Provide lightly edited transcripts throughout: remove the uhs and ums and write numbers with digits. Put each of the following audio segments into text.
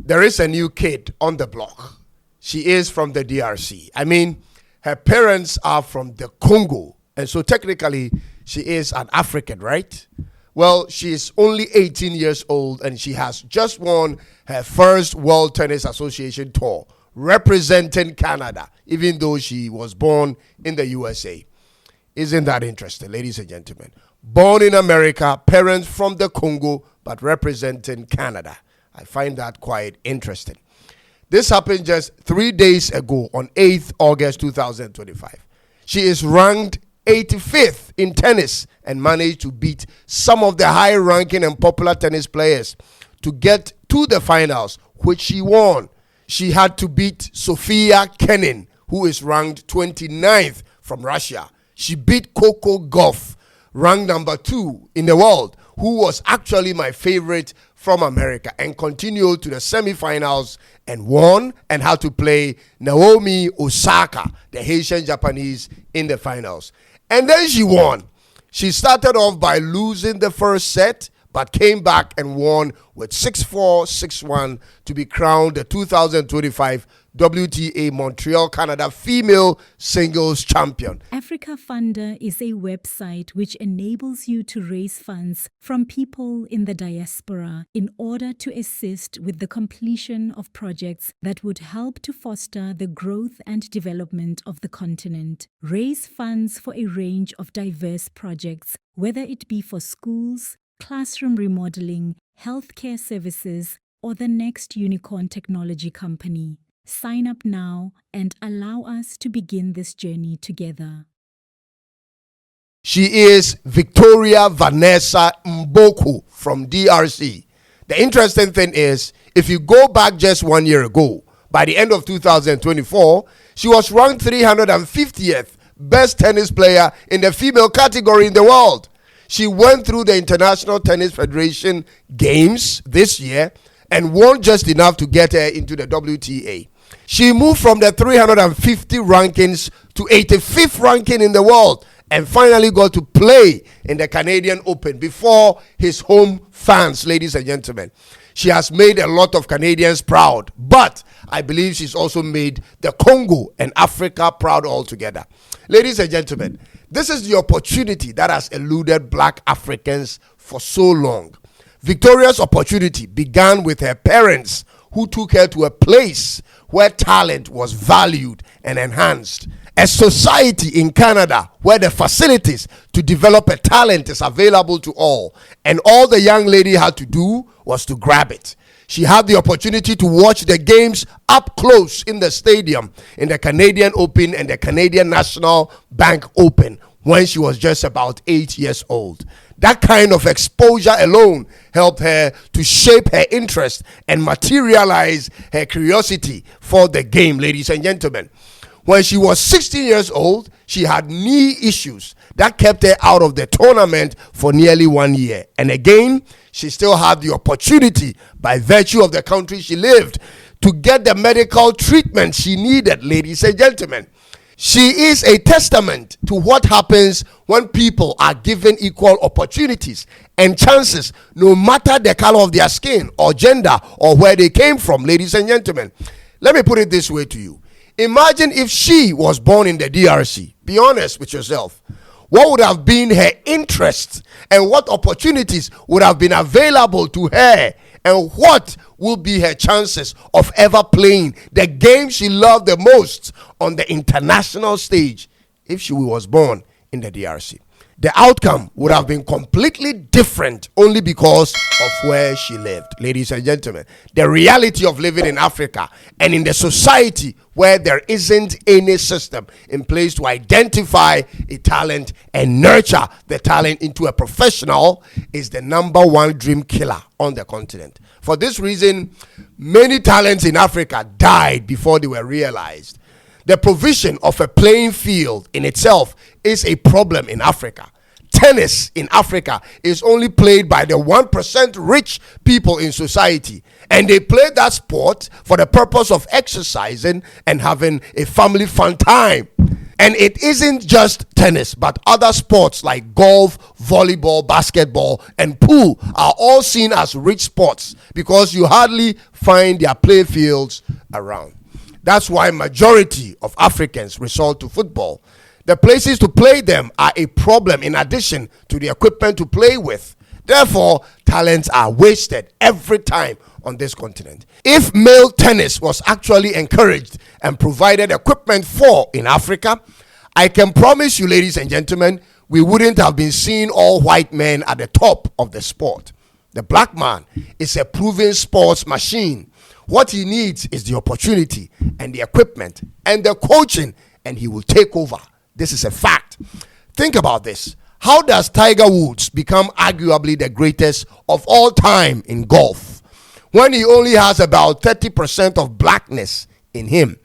there is a new kid on the block. She is from the DRC. I mean, her parents are from the Congo. And so technically, she is an African, right? Well, she is only 18 years old and she has just won her first World Tennis Association tour, representing Canada, even though she was born in the USA. Isn't that interesting, ladies and gentlemen? Born in America, parents from the Congo, but representing Canada. I find that quite interesting. This happened just 3 days ago on 8th August 2025. She is ranked 85th in tennis and managed to beat some of the high-ranking and popular tennis players to get to the finals, which she won. She had to beat Sofia Kenin, who is ranked 29th from Russia. She beat Coco Gauff, ranked number 2 in the world, who was actually my favorite from America, and continued to the semifinals and won and had to play Naomi Osaka, the Haitian Japanese, in the finals. And then she won. She started off by losing the first set, but came back and won with 6-4, 6-1 to be crowned the 2025 WTA Montreal, Canada female singles champion. AfricaFunder is a website which enables you to raise funds from people in the diaspora in order to assist with the completion of projects that would help to foster the growth and development of the continent. Raise funds for a range of diverse projects, whether it be for schools, classroom remodeling, healthcare services, or the next unicorn technology company. Sign up now and allow us to begin this journey together. She is Victoria Vanessa Mboko from DRC. The interesting thing is, if you go back just 1 year ago, by the end of 2024, she was ranked 350th best tennis player in the female category in the world. She went through the International Tennis Federation Games this year and won just enough to get her into the WTA. She moved from the 350 rankings to 85th ranking in the world and finally got to play in the Canadian Open before his home fans, ladies and gentlemen. She has made a lot of Canadians proud, but I believe she's also made the Congo and Africa proud altogether. Ladies and gentlemen, this is the opportunity that has eluded Black Africans for so long. Victoria's opportunity began with her parents, who took her to a place where talent was valued and enhanced. A society in Canada where the facilities to develop a talent is available to all. And all the young lady had to do was to grab it. She had the opportunity to watch the games up close in the stadium in the Canadian Open and the Canadian National Bank Open when she was just about 8 years old. That kind of exposure alone helped her to shape her interest and materialize her curiosity for the game, ladies and gentlemen. When she was 16 years old, she had knee issues that kept her out of the tournament for nearly 1 year. And again, she still had the opportunity, by virtue of the country she lived, to get the medical treatment she needed, ladies and gentlemen. She is a testament to what happens when people are given equal opportunities and chances, no matter the color of their skin or gender or where they came from, ladies and gentlemen. Let me put it this way to you. Imagine if she was born in the DRC. Be honest with yourself. What would have been her interests and what opportunities would have been available to her, and what will be her chances of ever playing the game she loved the most on the international stage if she was born in the DRC? The outcome would have been completely different only because of where she lived. Ladies and gentlemen, the reality of living in Africa and in the society where there isn't any system in place to identify a talent and nurture the talent into a professional is the number one dream killer on the continent. For this reason, many talents in Africa died before they were realized. The provision of a playing field in itself is a problem in Africa. Tennis in Africa is only played by the 1% rich people in society, and they play that sport for the purpose of exercising and having a family fun time. And it isn't just tennis, but other sports like golf, volleyball, basketball, and pool are all seen as rich sports because you hardly find their play fields around. That's why majority of Africans resort to football. The places to play them are a problem in addition to the equipment to play with. Therefore, talents are wasted every time on this continent. If male tennis was actually encouraged and provided equipment for in Africa, I can promise you, ladies and gentlemen, we wouldn't have been seeing all white men at the top of the sport. The black man is a proven sports machine. What he needs is the opportunity and the equipment and the coaching, and he will take over. This is a fact. Think about this. How does Tiger Woods become arguably the greatest of all time in golf when he only has about 30% of blackness in him?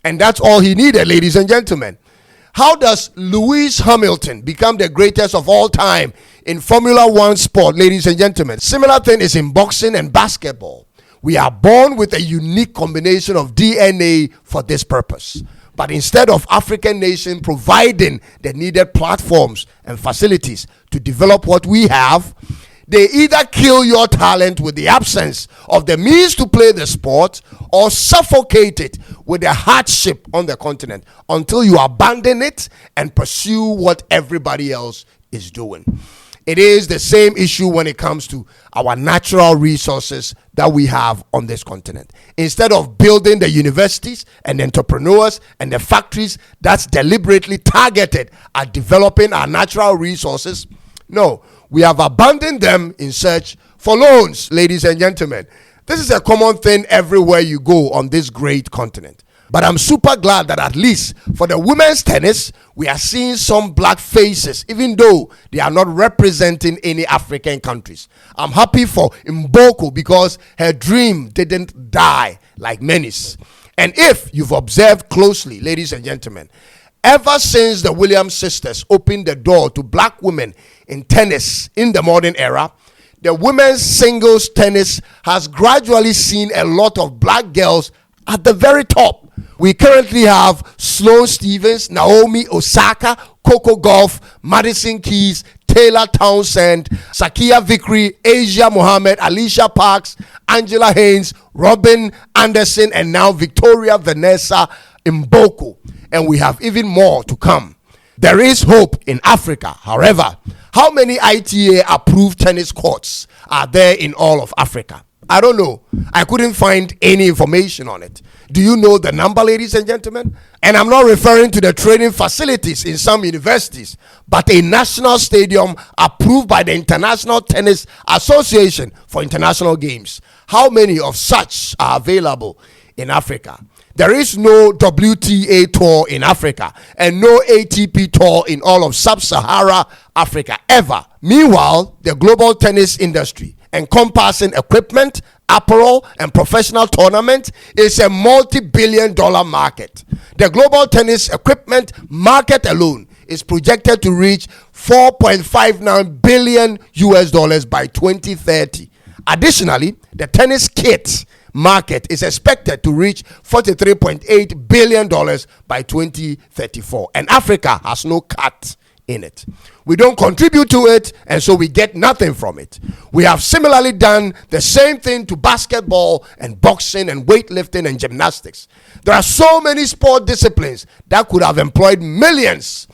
And that's all he needed, ladies and gentlemen. How does Lewis Hamilton become the greatest of all time in Formula One sport, ladies and gentlemen? Similar thing is in boxing and basketball. We are born with a unique combination of DNA for this purpose. But instead of African nations providing the needed platforms and facilities to develop what we have, they either kill your talent with the absence of the means to play the sport or suffocate it with the hardship on the continent until you abandon it and pursue what everybody else is doing. It is the same issue when it comes to our natural resources that we have on this continent. Instead of building the universities and entrepreneurs and the factories that's deliberately targeted at developing our natural resources, no, we have abandoned them in search for loans, ladies and gentlemen. This is a common thing everywhere you go on this great continent. But I'm super glad that at least for the women's tennis, we are seeing some black faces, even though they are not representing any African countries. I'm happy for Mboko because her dream didn't die like many's. And if you've observed closely, ladies and gentlemen, ever since the Williams sisters opened the door to black women in tennis in the modern era, the women's singles tennis has gradually seen a lot of black girls at the very top. We currently have Sloane Stephens, Naomi Osaka, Coco Gauff, Madison Keys, Taylor Townsend, Sakia Vikri, Asia Mohammed, Alicia Parks, Angela Haynes, Robin Anderson, and now Victoria Vanessa Mboko. And we have even more to come. There is hope in Africa. However, how many ITA approved tennis courts are there in all of Africa? I don't know. I couldn't find any information on it. Do you know the number, ladies and gentlemen? And I'm not referring to the training facilities in some universities, but a national stadium approved by the International Tennis Association for international games. How many of such are available in Africa? There is no WTA tour in Africa and no ATP tour in all of sub-Sahara Africa ever. Meanwhile, the global tennis industry, encompassing equipment, apparel, and professional tournament, is a multi-billion-dollar market. The global tennis equipment market alone is projected to reach $4.59 billion by 2030. Additionally, the tennis kit market is expected to reach $43.8 billion by 2034, and Africa has no cut in it. We don't contribute to it, and so we get nothing from it. We have similarly done the same thing to basketball and boxing and weightlifting and gymnastics. There are so many sport disciplines that could have employed millions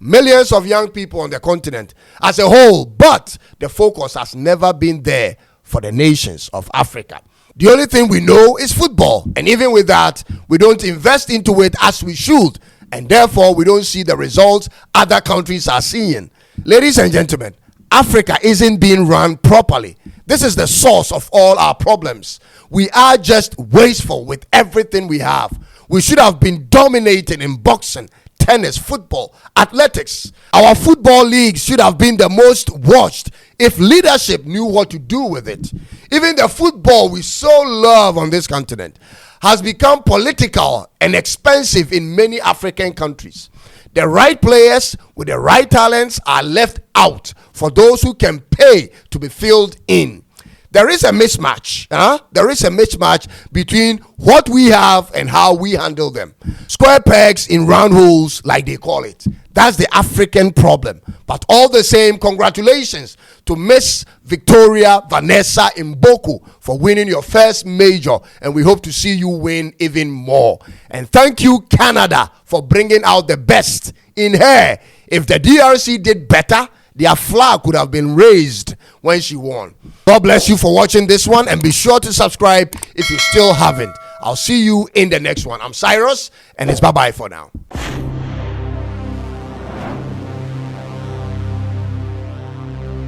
of young people on the continent as a whole, but the focus has never been there for the nations of Africa. The only thing we know is football, and even with that, we don't invest into it as we should, and therefore we don't see the results other countries are seeing. Ladies and gentlemen, Africa isn't being run properly. This is the source of all our problems. We are just wasteful with everything we have. We should have been dominating in boxing, tennis, football, athletics. Our football leagues should have been the most watched if leadership knew what to do with it. Even the football we so love on this continent has become political and expensive in many African countries. The right players with the right talents are left out for those who can pay to be filled in. there is a mismatch. There is a mismatch between what we have and how we handle them. Square pegs in round holes, like they call it. That's the African problem. But all the same, congratulations to Miss Victoria Vanessa Mboko for winning your first major. And we hope to see you win even more. And thank you, Canada, for bringing out the best in her. If the DRC did better, their flag could have been raised when she won. God bless you for watching this one, and be sure to subscribe if you still haven't. I'll see you in the next one. I'm Cyrus, and it's bye-bye for now.